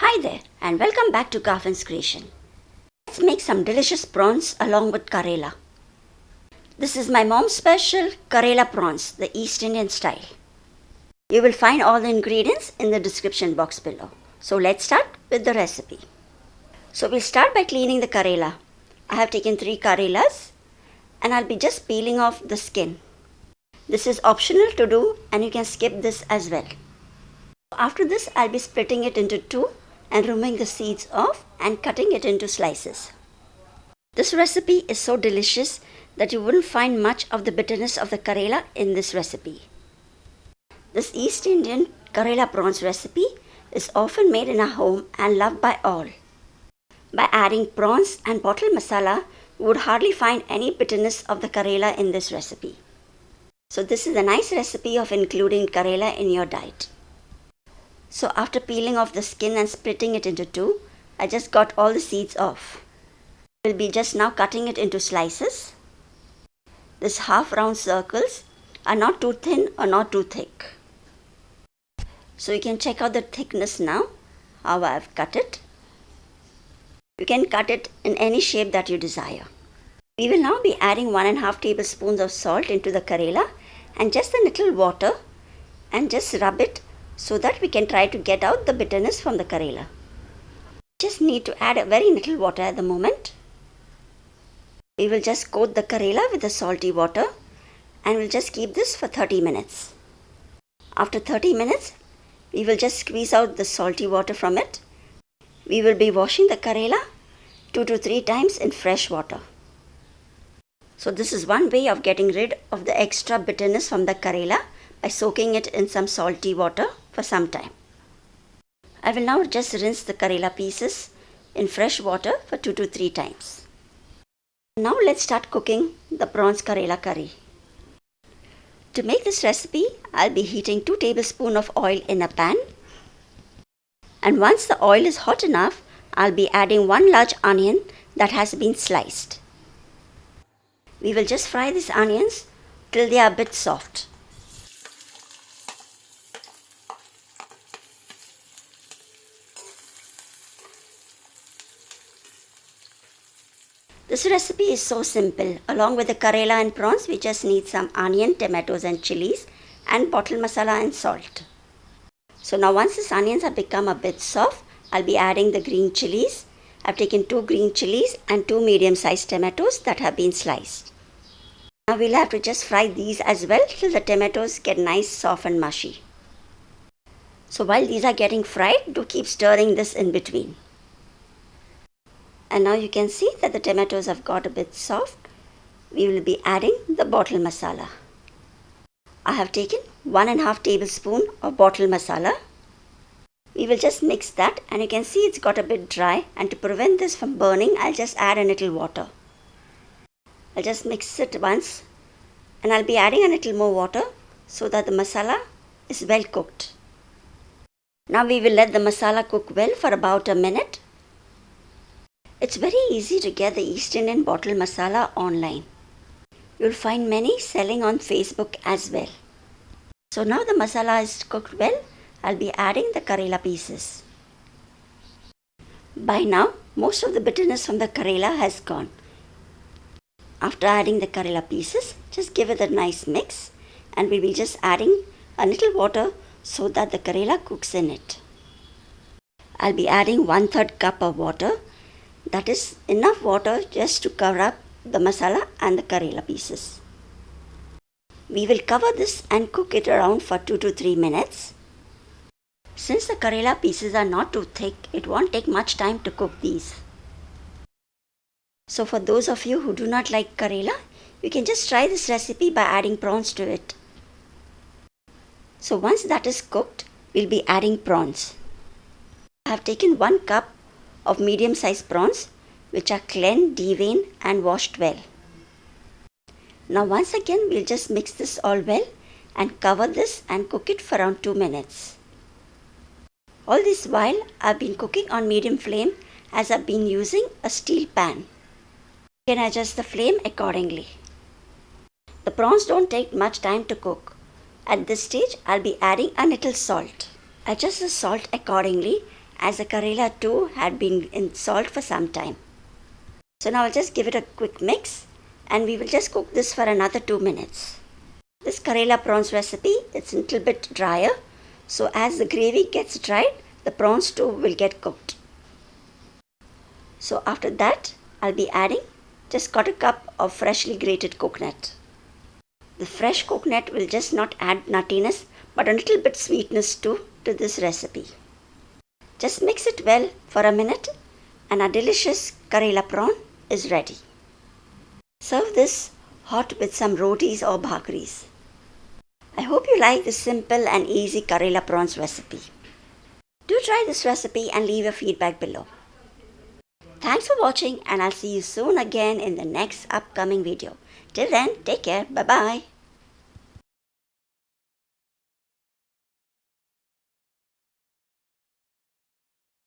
Hi there and welcome back to Garfin's creation. Let's make some delicious prawns along with Karela. This is my mom's special Karela Prawns, the East Indian style. You will find all the ingredients in the description box below. So let's start with the recipe. So we'll start by cleaning the Karela. I have taken 3 Karelas and I'll be just peeling off the skin. This is optional to do and you can skip this as well. After this, I'll be splitting it into 2 and removing the seeds off and cutting it into slices. This recipe is so delicious that you wouldn't find much of the bitterness of the Karela in this recipe. This East Indian Karela prawns recipe is often made in our home and loved by all. By adding prawns and bottle masala, you would hardly find any bitterness of the Karela in this recipe. So this is a nice recipe of including Karela in your diet. So after peeling off the skin and splitting it into 2, I just got all the seeds off. We'll be just now cutting it into slices. These half round circles are not too thin or not too thick. So you can check out the thickness now, how I've cut it. You can cut it in any shape that you desire. We will now be adding 1.5 tablespoons of salt into the Karela and just a little water and just rub it so that we can try to get out the bitterness from the Karela. Just need to add a very little water at the moment. We will just coat the Karela with the salty water and we'll just keep this for 30 minutes. After 30 minutes, we will just squeeze out the salty water from it. We will be washing the Karela 2 to 3 times in fresh water. So this is one way of getting rid of the extra bitterness from the Karela by soaking it in some salty water for some time. I will now just rinse the Karela pieces in fresh water for 2 to 3 times. Now let's start cooking the prawns Karela curry. To make this recipe, I'll be heating 2 tablespoons of oil in a pan. And once the oil is hot enough, I'll be adding 1 large onion that has been sliced. We will just fry these onions till they are a bit soft. This recipe is so simple. Along with the Karela and prawns, we just need some onion, tomatoes and chilies and bottle masala and salt. So now once these onions have become a bit soft, I'll be adding the green chillies. I've taken 2 green chillies and 2 medium-sized tomatoes that have been sliced. Now we'll have to just fry these as well till the tomatoes get nice, soft and mushy. So while these are getting fried, do keep stirring this in between. And now you can see that the tomatoes have got a bit soft. We will be adding the bottle masala. I have taken 1.5 tablespoons of bottle masala. We will just mix that and you can see it's got a bit dry, and to prevent this from burning, I'll just add a little water. I'll just mix it once and I'll be adding a little more water so that the masala is well cooked. Now we will let the masala cook well for about a minute. It's very easy to get the East Indian bottle masala online. You'll find many selling on Facebook as well. So now the masala is cooked well, I'll be adding the Karela pieces. By now, most of the bitterness from the Karela has gone. After adding the Karela pieces, just give it a nice mix and we'll be just adding a little water so that the Karela cooks in it. I'll be adding 1/3 cup of water. That is enough water just to cover up the masala and the Karela pieces. We will cover this and cook it around for 2 to 3 minutes. Since the Karela pieces are not too thick, it won't take much time to cook these. So for those of you who do not like Karela, you can just try this recipe by adding prawns to it. So once that is cooked, we'll be adding prawns. I have taken 1 cup of medium-sized prawns which are cleaned, deveined and washed well. Now once again we'll just mix this all well and cover this and cook it for around 2 minutes. All this while I've been cooking on medium flame as I've been using a steel pan. You can adjust the flame accordingly. The prawns don't take much time to cook. At this stage I'll be adding a little salt. Adjust the salt accordingly as the Karela too had been in salt for some time. So now I'll just give it a quick mix and we will just cook this for another 2 minutes. This Karela prawns recipe is a little bit drier, so as the gravy gets dried, the prawns too will get cooked. So after that, I'll be adding just 1/4 cup of freshly grated coconut. The fresh coconut will just not add nuttiness but a little bit sweetness too to this recipe. Just mix it well for a minute and our delicious Karela prawn is ready. Serve this hot with some rotis or bhakris. I hope you like this simple and easy Karela prawns recipe. Do try this recipe and leave your feedback below. Thanks for watching and I'll see you soon again in the next upcoming video. Till then, take care. Bye-bye.